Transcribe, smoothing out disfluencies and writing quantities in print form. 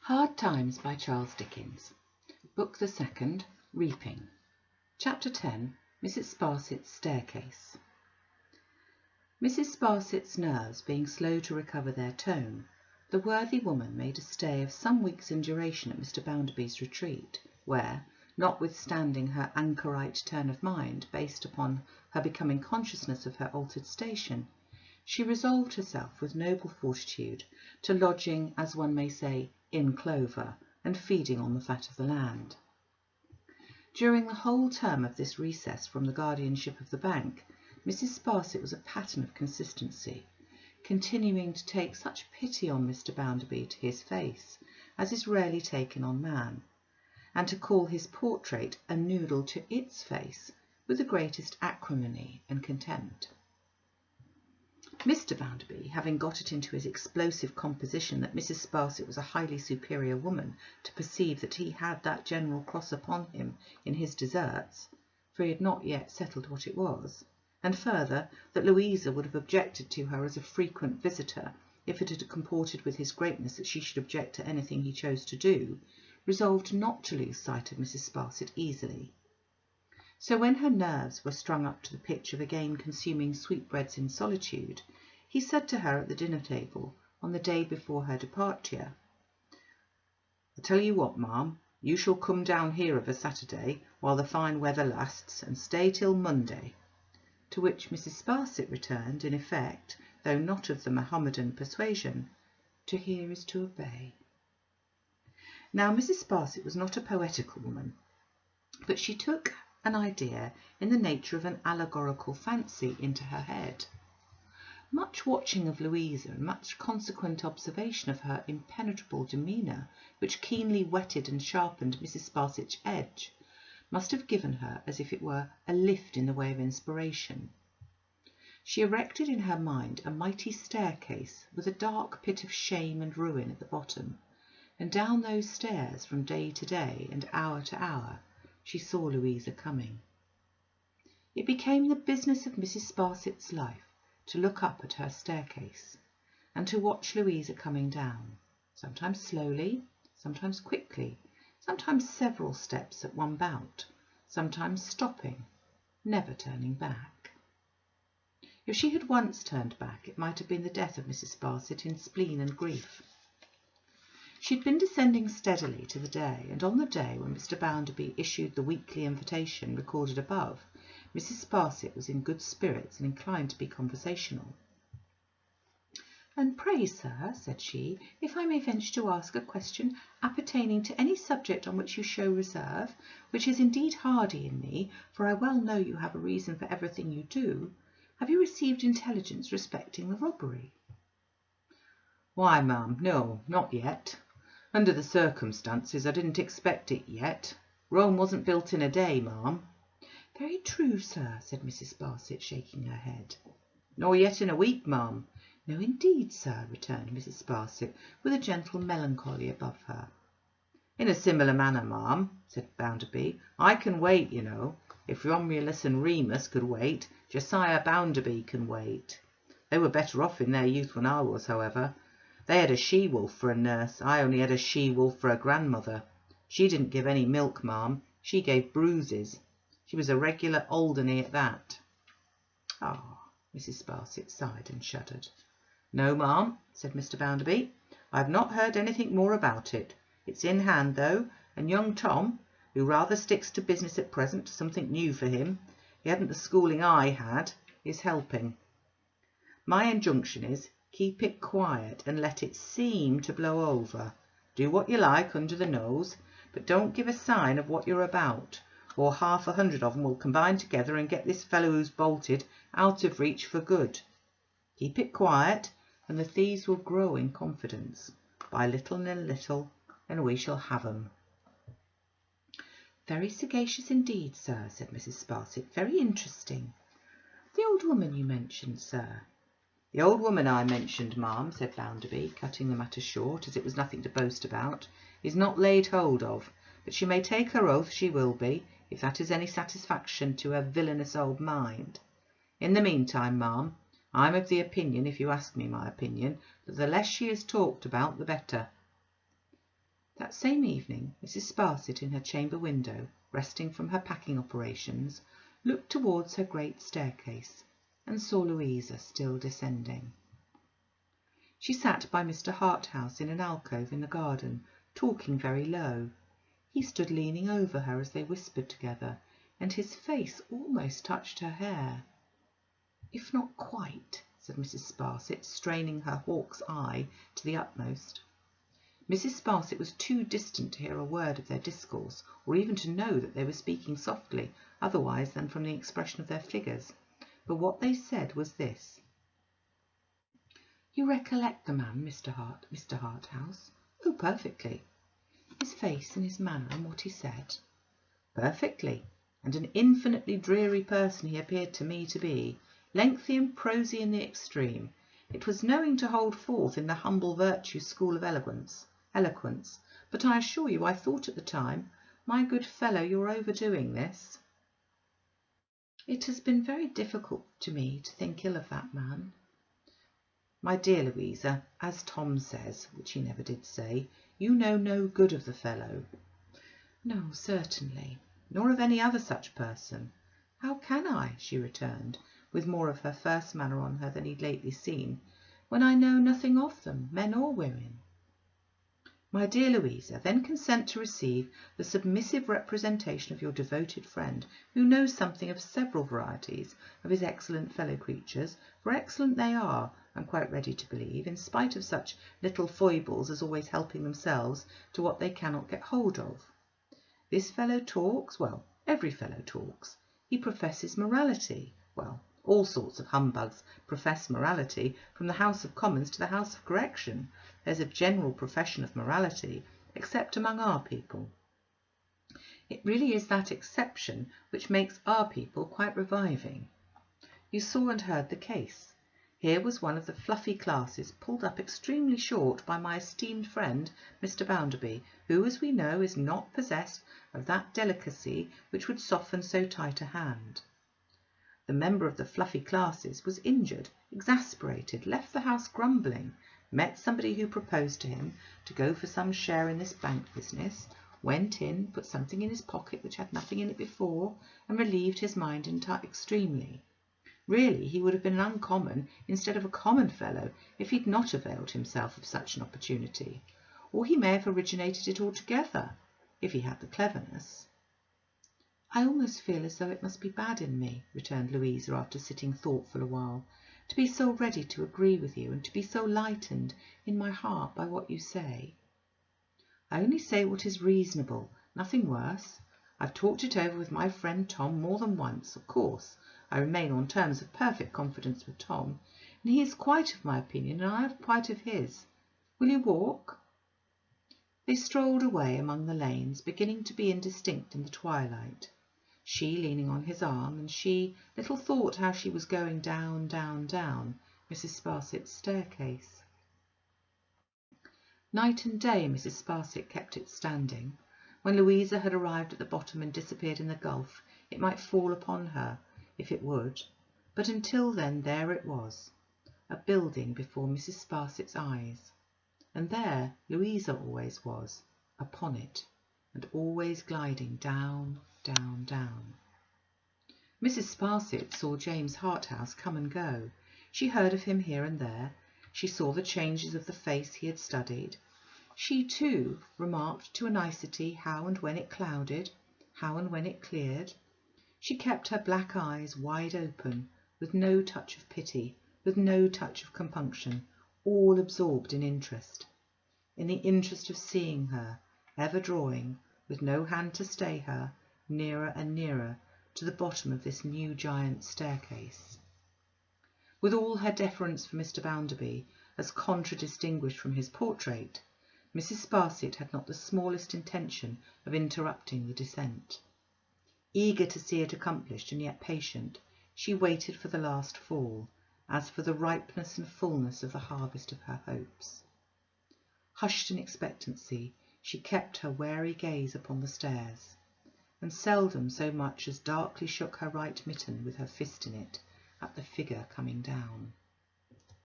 Hard Times by Charles Dickens. Book the Second, Reaping. Chapter 10. Mrs. Sparsit's Staircase. Mrs. Sparsit's nerves being slow to recover their tone, the worthy woman made a stay of some weeks in duration at Mr. Bounderby's retreat, where, notwithstanding her anchorite turn of mind based upon her becoming consciousness of her altered station, she resolved herself with noble fortitude to lodging, as one may say, in clover, and feeding on the fat of the land. During the whole term of this recess from the guardianship of the bank, Mrs. Sparsit was a pattern of consistency, continuing to take such pity on Mr. Bounderby to his face as is rarely taken on man, and to call his portrait a noodle to its face with the greatest acrimony and contempt. Mr. Bounderby, having got it into his explosive composition that Mrs. Sparsit was a highly superior woman to perceive that he had that general cross upon him in his deserts, for he had not yet settled what it was, and further, that Louisa would have objected to her as a frequent visitor if it had comported with his greatness that she should object to anything he chose to do, resolved not to lose sight of Mrs. Sparsit easily. So when her nerves were strung up to the pitch of again consuming sweetbreads in solitude, he said to her at the dinner-table on the day before her departure, "I tell you what, ma'am, you shall come down here of a Saturday while the fine weather lasts, and stay till Monday." To which Mrs. Sparsit returned, in effect, though not of the Mohammedan persuasion, "To hear is to obey." Now Mrs. Sparsit was not a poetical woman, but she took an idea in the nature of an allegorical fancy into her head. Much watching of Louisa and much consequent observation of her impenetrable demeanour, which keenly whetted and sharpened Mrs. Sparsit's edge, must have given her, as if it were, a lift in the way of inspiration. She erected in her mind a mighty staircase with a dark pit of shame and ruin at the bottom, and down those stairs from day to day and hour to hour she saw Louisa coming. It became the business of Mrs. Sparsit's life to look up at her staircase, and to watch Louisa coming down, sometimes slowly, sometimes quickly, sometimes several steps at one bout, sometimes stopping, never turning back. If she had once turned back, it might have been the death of Mrs. Sparsit in spleen and grief. She had been descending steadily to the day, and on the day when Mr. Bounderby issued the weekly invitation recorded above, Mrs. Sparsit was in good spirits and inclined to be conversational. "And pray, sir," said she, "if I may venture to ask a question appertaining to any subject on which you show reserve, which is indeed hardy in me, for I well know you have a reason for everything you do, have you received intelligence respecting the robbery?" "Why, ma'am, no, not yet. Under the circumstances, I didn't expect it yet. Rome wasn't built in a day, ma'am." "Very true, sir," said Mrs. Sparsit, shaking her head. "Nor yet in a week, ma'am." "No, indeed, sir," returned Mrs. Sparsit, with a gentle melancholy above her. "In a similar manner, ma'am," said Bounderby, "I can wait, you know. If Romulus and Remus could wait, Josiah Bounderby can wait. They were better off in their youth than I was, however. They had a she-wolf for a nurse. I only had a she-wolf for a grandmother. She didn't give any milk, ma'am. She gave bruises. She was a regular Alderney at that." "Ah!" Mrs. Sparsit sighed and shuddered. "No, ma'am," said Mr. Bounderby, "I have not heard anything more about it. It's in hand, though, and young Tom, who rather sticks to business at present, something new for him, he hadn't the schooling I had, is helping. My injunction is, keep it quiet and let it seem to blow over. Do what you like under the nose, but don't give a sign of what you're about, or 100 of 'em will combine together and get this fellow who's bolted out of reach for good. Keep it quiet, and the thieves will grow in confidence. By little and little, and we shall have 'em." "Very sagacious indeed, sir," said Mrs. Sparsit. "Very interesting. The old woman you mentioned, sir?" "The old woman I mentioned, ma'am," said Bounderby, cutting the matter short, as it was nothing to boast about, "is not laid hold of, but she may take her oath she will be, if that is any satisfaction to her villainous old mind. In the meantime, ma'am, I'm of the opinion, if you ask me my opinion, that the less she is talked about the better." That same evening, Mrs. Sparsit, in her chamber window, resting from her packing operations, looked towards her great staircase and saw Louisa still descending. She sat by Mr. Harthouse in an alcove in the garden, talking very low. He stood leaning over her as they whispered together, and his face almost touched her hair. "If not quite," said Mrs. Sparsit, straining her hawk's eye to the utmost. Mrs. Sparsit was too distant to hear a word of their discourse, or even to know that they were speaking softly, otherwise than from the expression of their figures. But what they said was this: "You recollect the man, Mr. Harthouse?" "Oh, perfectly." "His face and his manner and what he said?" "Perfectly, and an infinitely dreary person he appeared to me to be, lengthy and prosy in the extreme. It was knowing to hold forth in the humble virtue school of eloquence, but I assure you I thought at the time, my good fellow, you're overdoing this." "It has been very difficult to me to think ill of that man." "My dear Louisa, as Tom says, which he never did say, you know no good of the fellow." "No, certainly." "Nor of any other such person." "How can I," she returned, with more of her first manner on her than he'd lately seen, "when I know nothing of them, men or women?" "My dear Louisa, then consent to receive the submissive representation of your devoted friend, who knows something of several varieties of his excellent fellow creatures, for excellent they are, I'm quite ready to believe, in spite of such little foibles as always helping themselves to what they cannot get hold of. This fellow talks, well, every fellow talks. He professes morality, well, all sorts of humbugs profess morality, from the House of Commons to the House of Correction. There's a general profession of morality, except among our people. It really is that exception which makes our people quite reviving. You saw and heard the case. Here was one of the fluffy classes pulled up extremely short by my esteemed friend Mr. Bounderby, who, as we know, is not possessed of that delicacy which would soften so tight a hand. The member of the fluffy classes was injured, exasperated, left the house grumbling, met somebody who proposed to him to go for some share in this bank business, went in, put something in his pocket which had nothing in it before, and relieved his mind extremely. Really, he would have been an uncommon instead of a common fellow if he'd not availed himself of such an opportunity, or he may have originated it altogether, if he had the cleverness. "I almost feel as though it must be bad in me," returned Louisa, after sitting thoughtful a while, "to be so ready to agree with you, and to be so lightened in my heart by what you say." "I only say what is reasonable, nothing worse. I've talked it over with my friend Tom more than once. Of course, I remain on terms of perfect confidence with Tom, and he is quite of my opinion, and I am quite of his. Will you walk?" They strolled away among the lanes, beginning to be indistinct in the twilight, she leaning on his arm, and she little thought how she was going down, down, down Mrs. Sparsit's staircase. Night and day Mrs. Sparsit kept it standing. When Louisa had arrived at the bottom and disappeared in the gulf, it might fall upon her, if it would, but until then there it was, a building before Mrs. Sparsit's eyes, and there Louisa always was, upon it, and always gliding down, down, down. Mrs. Sparsit saw James Harthouse come and go. She heard of him here and there. She saw the changes of the face he had studied. She, too, remarked to a nicety how and when it clouded, how and when it cleared. She kept her black eyes wide open, with no touch of pity, with no touch of compunction, all absorbed in the interest of seeing her, ever drawing, with no hand to stay her, nearer and nearer to the bottom of this new giant staircase. With all her deference for Mr. Bounderby, as contradistinguished from his portrait, Mrs. Sparsit had not the smallest intention of interrupting the descent. Eager to see it accomplished, and yet patient, she waited for the last fall, as for the ripeness and fullness of the harvest of her hopes. Hushed in expectancy, she kept her wary gaze upon the stairs, and seldom so much as darkly shook her right mitten with her fist in it at the figure coming down.